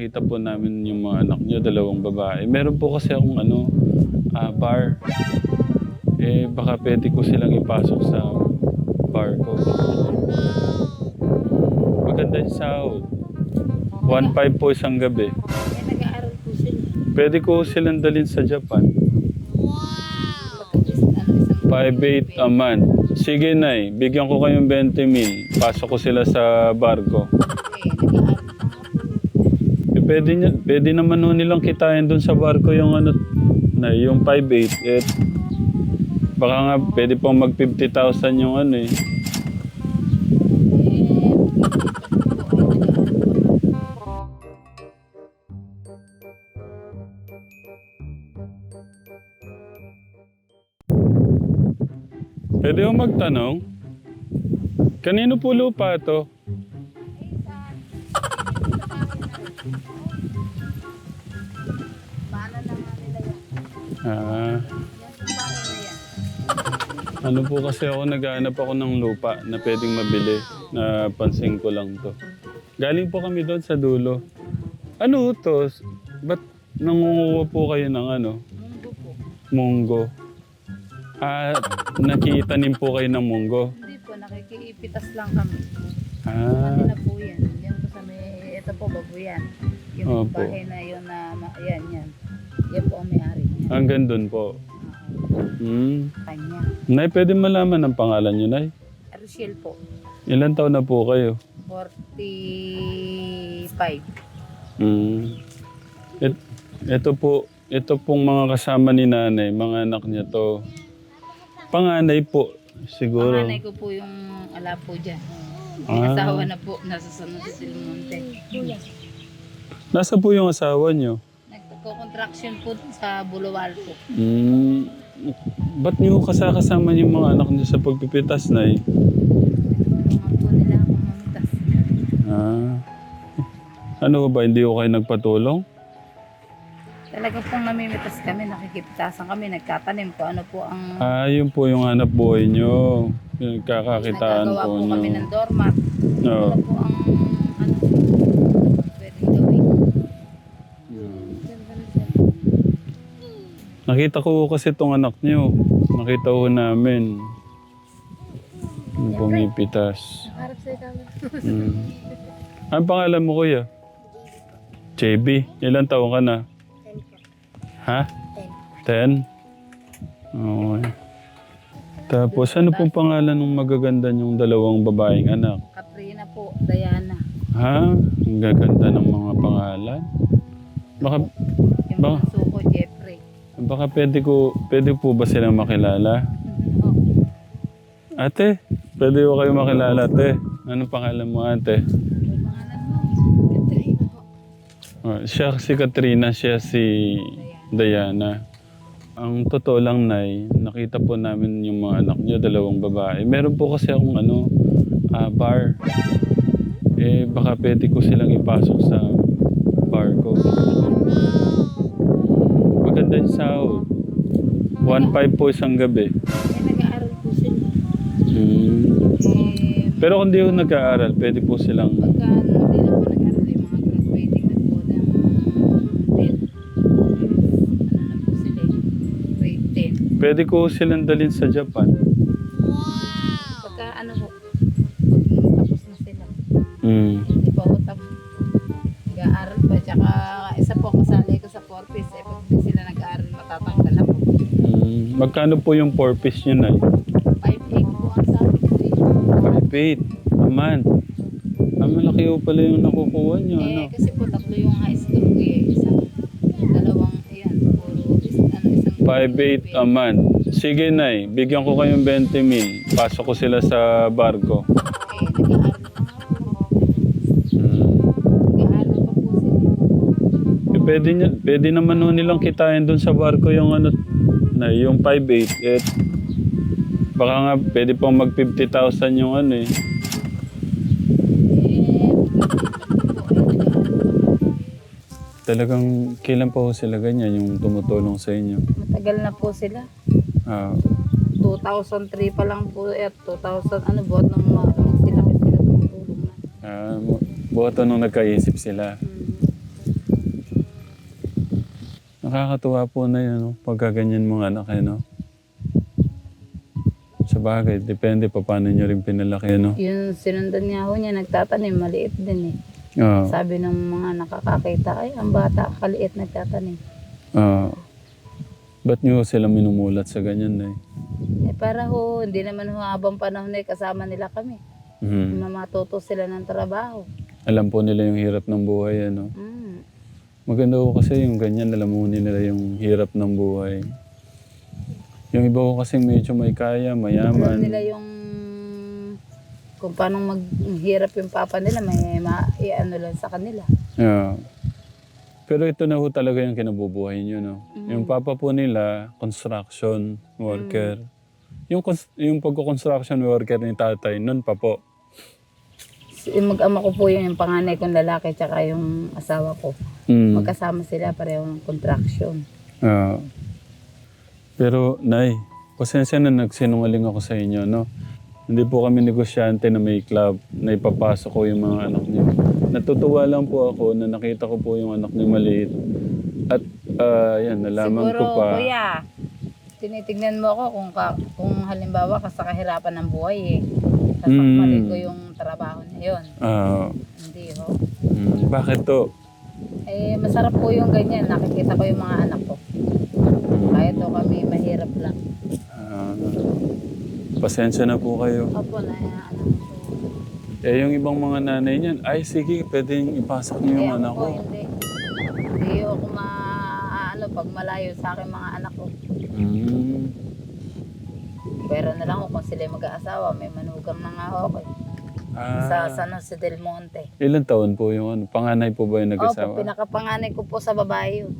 nakita po namin yung mga anak niyo, dalawang babae. Meron po kasi akong bar. Baka pwede ko silang ipasok sa bar ko. Maganda yung sahod. 1.5 po isang gabi. Nag-aaral po sila. Pwede ko silang dalhin sa Japan. 5.8 a month. Sige, Nay. Bigyan ko kayong 20,000. Pasok ko sila sa barko. Pwede naman ho nilang kitain doon sa barko yung Nay, yung 5.8. Baka nga pwede pong mag 50,000 yung Pwede ho magtanong? Kanino po lupa to? Ano po kasi ako, naghahanap ako ng lupa na pwedeng mabili. Napansin ko lang to. Galing po kami doon sa dulo. Ano to? Ba't nangunguha po kayo ng Munggo po. munggo? Nakitanim po kayo ng munggo? Hindi po, nakikiipitas lang kami. Ah, Na po yan. Yan po sa may, ito po, babuyan. Yung Opo. bahay na yun na, yan, yan. Yan po ang may-ari niya. hanggang doon po. Kanya. Nay, pwede malaman ang pangalan niyo, Nay? Rochelle po. Ilan taon na po kayo? 45. Ito pong mga kasama ni nanay, mga anak niya to. Panganay po, siguro. Panganay ko po yung ala po dyan. May asawa na po, nasa San Jose del Monte. Nasa po yung asawa niyo? Nagko-contraction po sa Bulawal po. Ba't niyo kasama yung mga anak niyo sa pagpipitas, Nay? Tulungan po nila akong mamitas. Ano ba, hindi ko kayo nagpatulong? Talaga pong namimitas kami, nakikipitasan kami, nagtatanim po. Ano po ang Yun po yung hanap buhay niyo. Yung kakakitaan nagagawa po po kami niyo. ng doormat. Oo. Ano po ang pwedeng gawin. Nakita ko kasi itong anak niyo. Nakita ko namin. Yung pumipitas. Harap sa'yo kami. Ang pangalan mo, kuya? JB. Ilan taon ka na? 10 po. Ha? 10? Okay. Tapos ano pong pangalan ng magaganda niyong dalawang babaeng anak? Katrina po, Diana. Ha? Ang gaganda ng mga pangalan. Baka, Yung Ba? bunso ko, Jeffrey. baka pwede po ba silang makilala? Ate, pwede ko kayo makilala, ate. Anong pangalan mo, ate? Yung pangalan mo, Katrina po. Siya si Katrina, siya si Diana. Ang totoo lang, Nay, nakita po namin yung mga anak niyo, dalawang babae. Meron po kasi akong bar. Baka pwede ko silang ipasok sa bar ko. Maganda yung sahod. 1.5 po isang gabi. Nag-aaral po sila. Pero kung di ko nag-aaral, pwede po silang... Pagka hindi na po nag-aaral yung mga graduating na po ng grade. Ano na po sila grade 10. Pwede ko silang dalhin sa Japan. Pagka ano po, pag tapos na sila. Hindi pa po tapos. Nag-aaral pa. Tsaka isa po kasali ko sa 4-piece. Pag hindi sila nag-aaral, matatanggal ako. Magkano po yung 4-piece nyo, Nay? 5-8 po ang sabi ko. 5.8 a month. Malaki po pala yung nakukuha nyo, ano? Kasi po tatlo yung high school ko isang, dalawang, ayan, puro, isang 5.8 a month. Sige, Nay. Bigyan ko kayong 20,000. Pasok ko sila sa barko. nag-aaral pa nga po. Nag-aaral pa po sila. Pwede naman ho nilang kitain doon sa barko yung Nay, yung 5.8. Baka nga pwede pong mag 50,000 yung Talagang kailan pa ho sila ganyan yung tumutulong sa inyo? Matagal na po sila. Ah, 2003 pa lang po at 2000 ano buhat ng sila tumutulong na. buhat nung nagkaisip sila. Nakakatuwa po na yun, no? Pagka ganyan mga anak, no? Sa bagay, depende pa paano nyo rin pinalaki, no? Yung sinundan niya ho niya, nagtatanim, maliit din eh. Oo. Sabi ng mga nakakakita, ay, ang bata, kaliit nagtatanim. Ba't nyo sila minumulat sa ganyan, Nay? Eh para ho, hindi naman ho habang panahon ay kasama nila kami. Matuto sila ng trabaho. Alam po nila yung hirap ng buhay, ano? Mm. Maganda ko kasi yung ganyan, alam mo nila yung hirap ng buhay. Yung iba ko kasi medyo may kaya, Alam mayaman. nila yung kung paano maghirap yung papa nila, may ano lang sa kanila. Yeah. Pero ito na ho talaga yung kinabubuhay nyo, no? Yung papa po nila, construction worker. Yung pagko-construction worker ni tatay, nun pa po. Mag-ama ko po yung panganay kong lalaki tsaka yung asawa ko. Magkasama sila pareho ng contraction. Pero, Nay, pasensya na nagsinungaling ako sa inyo, no? Hindi po kami negosyante na may club na ipapasok ko yung mga anak niyo. Natutuwa lang po ako na nakita ko po yung anak niyo maliit. At, yan, nalaman ko pa. Siguro, kuya, tinitignan mo ako kung halimbawa ka sa kahirapan ng buhay eh. Sasakmalin ko yung trabaho na yun. Hindi ho. Bakit to? Eh, masarap po yung ganyan. Nakikita ko yung mga anak ko. Kahit o kami mahirap lang. Pasensya na po kayo. Opo, na anak ko. Eh, yung ibang mga nanay niyan, ay sige, pwedeng ipasok niyo yung anak ko. Hindi. Hindi ako pag malayo sa akin mga anak ko. Pero na lang ako kung sila mag-aasawa, may manugang na nga ako. Sa San Jose del Monte. Ilan taon po yung ano? Panganay po ba yung nag-asawa? Opo, pinakapanganay ko po sa babae yun.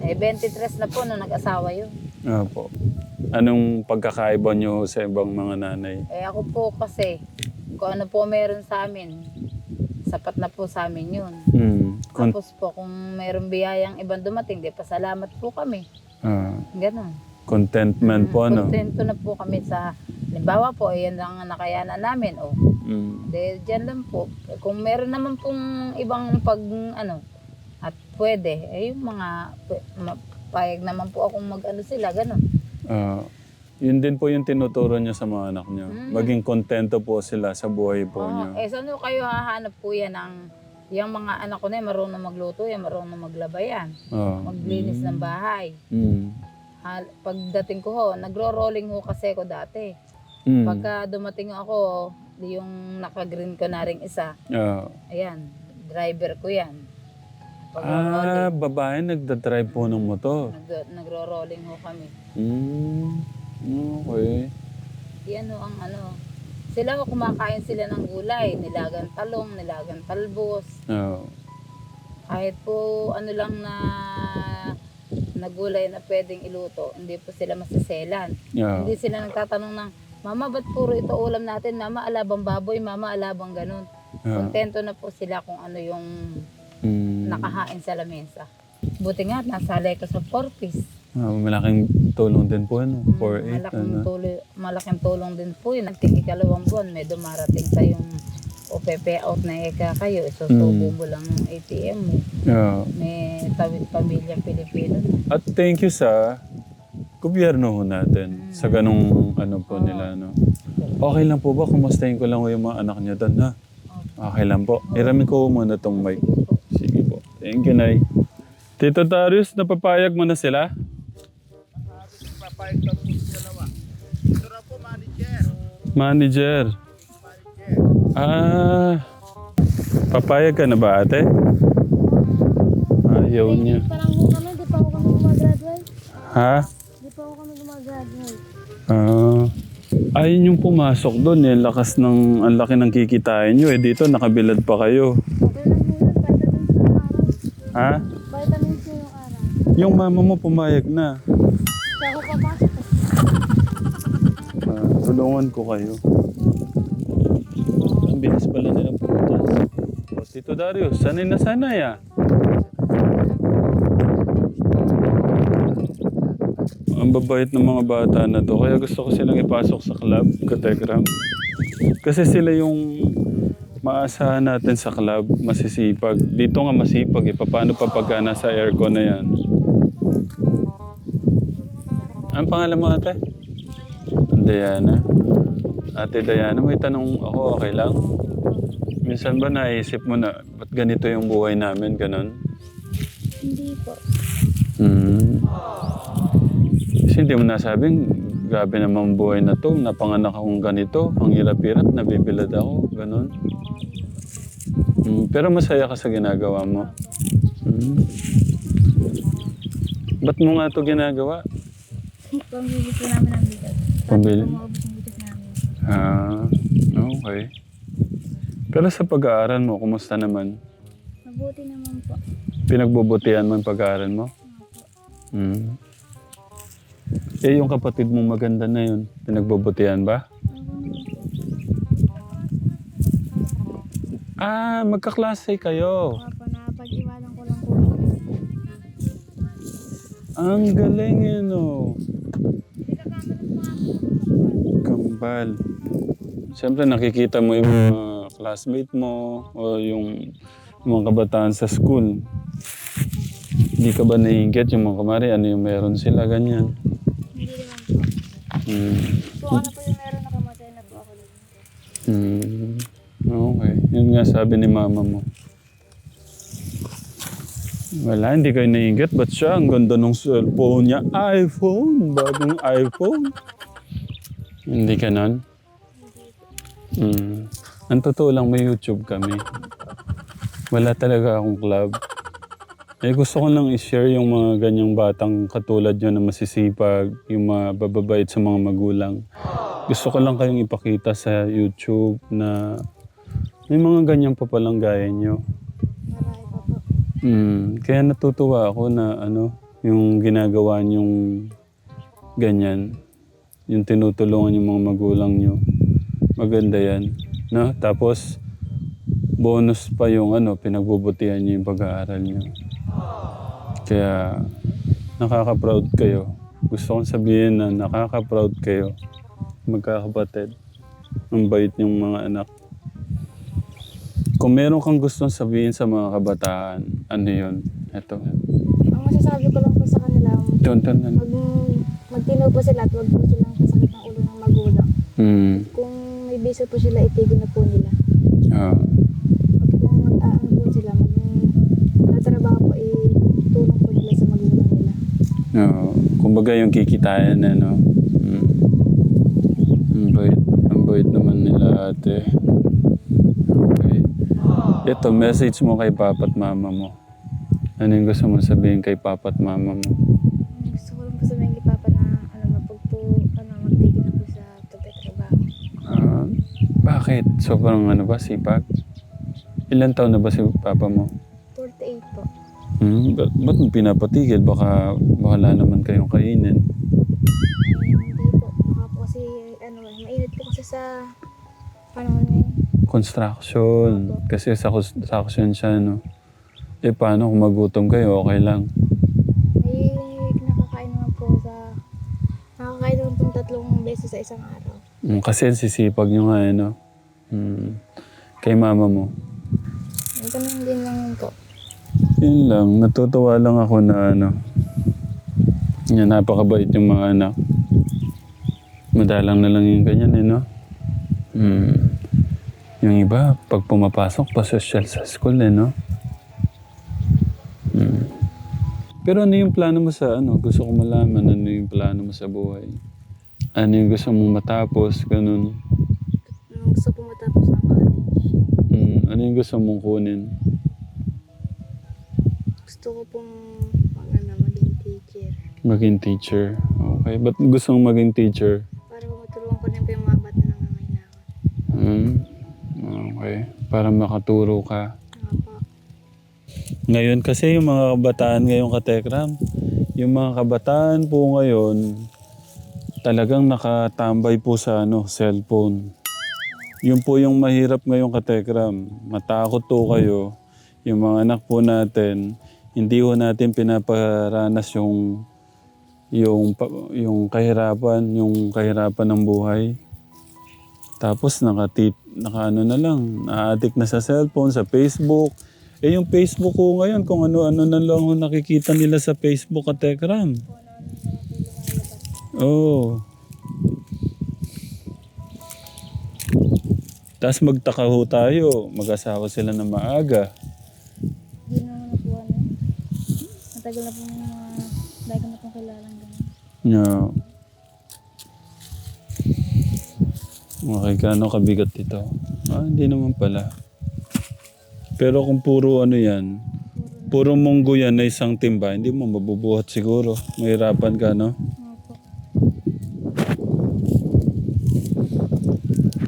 Eh, 23 na po nung nag-asawa yun. Opo. Anong pagkakaiba niyo sa ibang mga nanay? Eh, ako po kasi, kung ano po meron sa amin, sapat na po sa amin yun. Tapos po, kung meron biyayang ibang dumating, di pasalamat po kami. Ganon. Contentment po, ano? Kontento na po kami sa, halimbawa po, yan lang ang nakayanan namin. Diyan lang po. Kung meron naman pong ibang at pwede, eh yung mga, payag naman po akong mag-ano sila, ganon. Yun din po yung tinuturo niyo sa mga anak niyo. Maging kontento po sila sa buhay po niyo. Eh, saan kayo hahanap po yan yung mga anak ko na yan, marunong magluto yan, marunong maglaba yan. Maglinis ng bahay. Pagdating ko ho, nagro-rolling ho kasi ako dati. Pagka dumating ako, yung naka-green ko na rin isa. Ayan, driver ko yan. Babae nagdadrive po ng motor. Nagro-rolling ho kami. Okay. Yan ho ang Sila ho, kumakain sila ng gulay, nilagang talong, nilagang talbos. Kahit po lang na gulay na pwedeng iluto, hindi po sila masiselan. Hindi sila nagtatanong ng, Mama, ba't puro ito ulam natin? Mama, alabang baboy, Mama, alabang ganun. Kontento na po sila kung ano yung nakahain sa lamesa. Buti nga, nasalay ko sa 4-piece. Malaking tulong din po, 4-8. Malaking tulong din po yun. Nagtikikalawang buwan, may dumarating kayong payout na kayo. Isusubo mo lang ng ATM mo. May pamilyang Pilipino na. At thank you sa gobyerno ho natin sa ganong po nila. Okay lang po ba? Kumustahin ko lang yung mga anak niyo doon, ha? Okay lang po. Iramin ko muna tong mic. Sige po. Thank you, Nay. Tito Darius, napapayag mo na sila? Papayag na po sila naman. Ito na po, manager. Manager. Papayag ka na ba, ate? Ayaw niya. Parang ho kami, di pa ho kami gumagraduate. Ha? Di pa ho kami gumagraduate. Ayun yung pumasok doon eh. Ang laki ng kikitain nyo eh. Dito nakabilad pa kayo. Okay lang ho yun, vitamins yung araw. Ha? Vitamins yung araw. Yung mama mo pumayag na. Kaya ako papasok. Tulungan ko kayo. Ang bilis pala nilang pumuntas. Tito Darius, sanay na sanay ah. Ang babait ng mga bata na to. Kaya gusto ko silang ipasok sa club, Kategram. Kasi sila yung Maasahan natin sa club, masisipag. Dito nga masipag eh. Paano pa pagka nasa aircon na yan? Ang pangalan mo ate? Diana. Ate Diana, may tanong ako, okay lang? Minsan ba naisip mo na, ba't ganito yung buhay namin, ganon? Hindi po. Kasi hindi mo nasabing, grabe naman buhay na to, napanganak akong ganito, ang hirap-hirap, nabibilad ako, ganon. Pero masaya ka sa ginagawa mo. Ba't mo nga to ginagawa? Pambili po namin ang bigas. Pambili? Pumabot yung bigas namin. Okay. Pero sa pag-aaral mo, kumusta naman? Mabuti naman po. Pinagbubutihan mo yung pag-aaral mo? Eh, yung kapatid mo maganda na yun, pinagbubutihan ba? Magkaklase kayo. Papa, napag-iwanan ko lang po. Ang galing yun, oh. Kambal. Siyempre nakikita mo yung mga classmate mo o yung mga kabataan sa school. Hindi ka ba naiinggit yung mga kumari, ano yung meron sila, ganyan? Hindi naman po. So ano po yung meron na kamatay na po ako dito? Okay. Yun nga sabi ni mama mo. Wala, hindi kayo naiinggit. Ba't siya? Ang ganda ng cellphone niya. iPhone. Bagong iPhone. Hindi ka nun? Ang totoo lang, may YouTube kami. Wala talaga akong club. Eh, gusto ko lang i-share yung mga ganyang batang katulad nyo na masisipag, yung mga bababait sa mga magulang. Gusto ko lang kayong ipakita sa YouTube na may mga ganyan pa palang gaya nyo. Marami pa po. Kaya natutuwa ako na yung ginagawa nyong ganyan. Yung tinutulungan yung mga magulang nyo. Maganda yan. No? Tapos, bonus pa yung pinagbubutihan nyo yung pag-aaral nyo. Kaya, nakaka-proud kayo. Gusto kong sabihin na nakaka-proud kayo. Magkakapatid. Ang bait yung mga anak. Kung meron kang gustong sabihin sa mga kabataan, ano yun? Ito. Ang masasabi ko lang po sa kanila, magtino po sila at huwag po silang kasakit ng ulo ng magulang. Kung may biso po sila, itigil na po nila. At kung mag-aano po sila, magtatrabaho po, itulong po nila sa magulang nila. Kumbaga yung kikitain Ang bait naman nila ate. Okay. Ito, message mo kay papa at mama mo. Ano yung gusto mo sabihin kay papa at mama mo? Gusto ko lang po sabihin kay Papa na magtigil na po sa pagtatrabaho. Bakit? Sobrang sipag? Ilan taon na ba si papa mo? 48 po. Ba't mo pinapatigil? Baka wala naman kayong kainin. Hindi po. Baka po kasi, mainit po kasi sa panahon ngayon. Construction. Kasi sa construction siya, Eh, paano kung magutom kayo? Okay lang. Nakakain naman po nakakain naman po 3 beses sa isang araw. Kasi sisipag nyo nga, Kay mama mo. Ganun din lang yun po. Yun lang. Natutuwa lang ako na Yan, napakabait yung mga anak. Madalang na lang yung ganyan, Yung iba, pag pumapasok, pasosyal sa school, Pero ano yung plano mo sa Gusto ko malaman ano yung plano mo sa buhay. Ano yung gusto mong matapos, ganun. Gusto po matapos ng college. Ano yung gusto mong kunin? Gusto ko pong maging teacher. Maging teacher. Okay. Ba't gusto mong maging teacher? Para matulungan ko din po yung mga bata na nangangailangan. Okay. Para makaturo ka. Opo. Ngayon kasi yung mga kabataan ngayong katekram, yung mga kabataan po ngayon, talagang nakatambay po sa cellphone. Yun po yung mahirap ngayong katekram. Matakot po kayo. Yung mga anak po natin, hindi po natin pinaparanas yung kahirapan ng buhay. Tapos naka ano na lang, na-addict na sa cellphone, sa Facebook. Eh yung Facebook ko ngayon, kung ano-ano na lang yung nakikita nila sa Facebook at Tekram. Oo. Tapos magtaka ho tayo, mag-asawa sila na maaga. Hindi naman na po ano. Matagal na po dahil na pong kilalang gano'n. Yeah. Okay, gaano kabigat ito? Hindi naman pala. Pero kung puro ano yan, puro munggo yan na isang timba, hindi mo mabubuhat siguro. Mahirapan ka, no? Opo.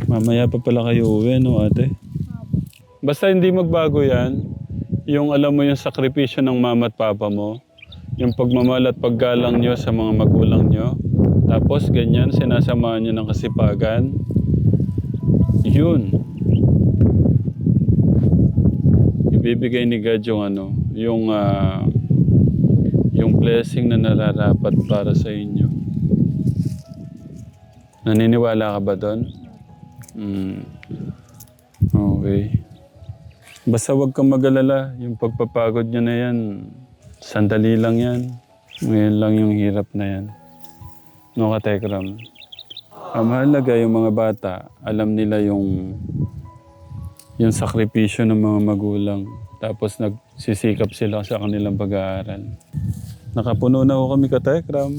Mamaya pa pala kayo uwi, no, ate? Opo. Basta hindi magbago yan, yung alam mo yung sakripisyo ng mama at papa mo, yung pagmamahal at paggalang nyo sa mga magulang nyo, tapos ganyan, sinasamahan nyo ng kasipagan, yun. Ibibigay ni God yung ano, yung blessing na nararapat para sa inyo. Naniniwala ka ba doon? Okay. Basta huwag kang mag-alala. Yung pagpapagod nyo na yan, sandali lang yan. Ngayon lang yung hirap na yan. No, Katekram? Ang mahalaga yung mga bata, alam nila yung sakripisyo ng mga magulang. Tapos nagsisikap sila sa kanilang pag-aaral. Nakapuno na ho kami, Katekram.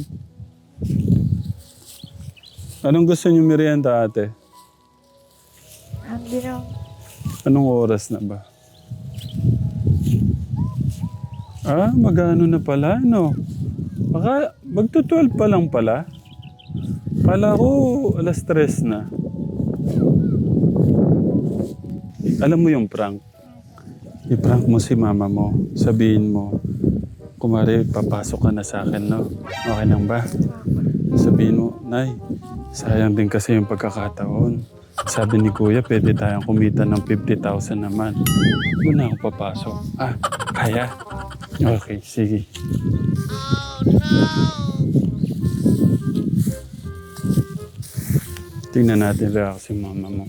Anong gusto niyo merienda, ate? Hindi na. Anong oras na ba? Magano na pala, no? Baka magto-12 pa lang pala. Kala ko alas 3 na. Alam mo yung prank? I-prank mo si mama mo. Sabihin mo, kumari papasok ka na sa akin, no? Okay lang ba? Sabihin mo, Nay, sayang din kasi yung pagkakataon. Sabi ni Kuya, pwede tayong kumita ng 50,000 naman. Doon na ako papasok. Kaya? Okay, sige. Tingnan natin reaction si mama mo.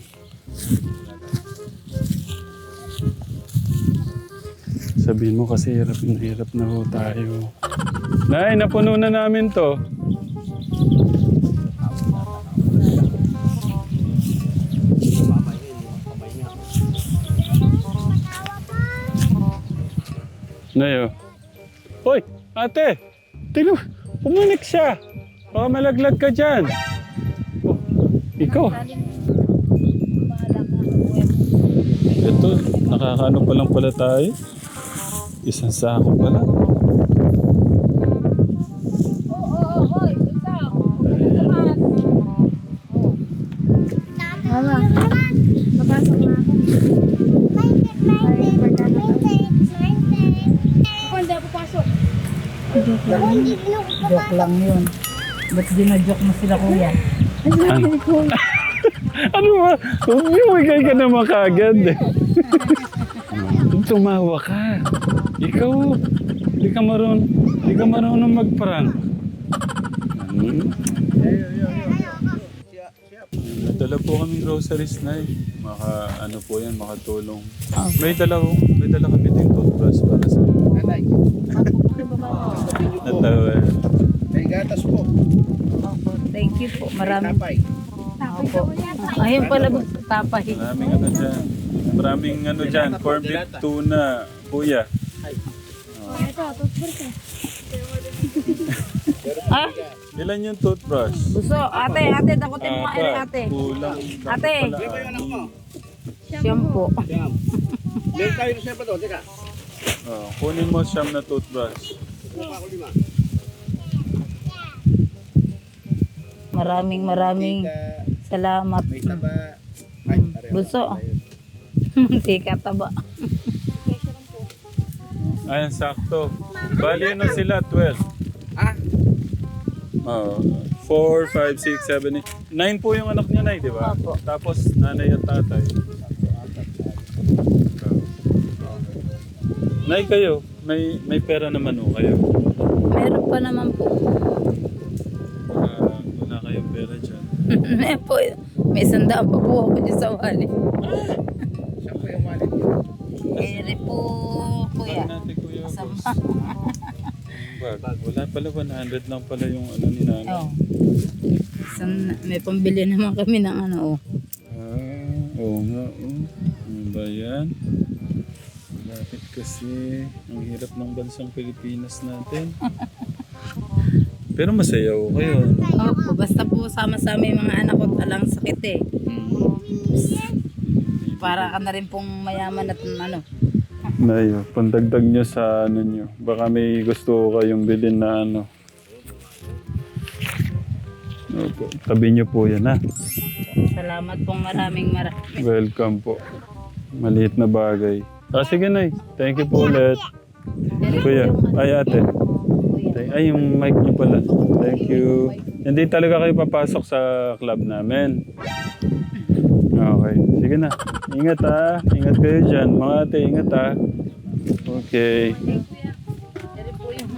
Sabihin mo kasi hirap na ho tayo. Nay, napuno na namin to. Nayo. Hoy, ate! Tingnan, pumanik siya. Baka malaglag ka dyan. Oh, ikaw. Ito, nakakaano pa lang pala tayo. Isang sako pala. Mama, papasok na ako. Ako hindi ako pasok. Joke lang yun. Ba't gina-joke mo sila, kuya? Ano ba? Umimigay ka naman kagad eh. Tumawa ka. Ikaw, di ka marunong mag-prank. Nadala po kami groceries na eh. Ano po yan, makatulong. May dala kami din toothbrush para sa Nanay, natawa. may gatas po. Opo, thank you po. Maraming. Tapay. Opo. Ayun pala, tapay. Maraming ano dyan. Maraming ano dyan. Corn beef tuna. Kuya. Ito, toothbrush eh. Ha? Ilan yung toothbrush? Buso, ate, dakutin mo nga ate. Kulang. Ate. Siyam po. Shampoo. Siyam. Meron tayo na siyempre doon, teka. Kunin mo siyam na toothbrush. Kuha ko 5. Maraming salamat. May taba. Ay, pareho. Buso. Hindi ka taba. Ayan, sakto. Bali na sila, 12. Ah, 4, 5, 6, 7, 8. 9 po yung anak niya, Nay, di ba? Opo. Tapos nanay at tatay. Nay, kayo, may pera naman o kayo. Meron pa naman po. Wala kayong pera dyan. May 100 pa po ako dyan sa wallet. Siya po yung wallet niyo. Ere po, kuya. Natin, Kuya Masama. Bag. Wala pala, 100 lang pala yung ano ni nanay. Oh. May pambili naman kami ng ano, oh. Oo nga, oh. Ano ba yan? Lapit kasi. Ang hirap ng bansang Pilipinas natin. Pero masaya ko kayo. Ano? Opo, basta po sama-sama yung mga anak ko talang sakit eh. Para ka na rin pong mayaman at ano. Nayo, pandagdag nyo sa ano nyo. Baka may gusto ko kayong bilhin na ano. Opo, tabi nyo po yan ha. Salamat pong maraming. Welcome po. Maliit na bagay. Sige Nay, thank you po ulit. Kuya, ay ate. Ay, yung mic niyo pala. Thank you. Hindi talaga kayo papasok sa club namin. Okay. Sige na. Ingat ha. Ingat kayo dyan. Mga ate, ingat ha. Okay. Ere po yung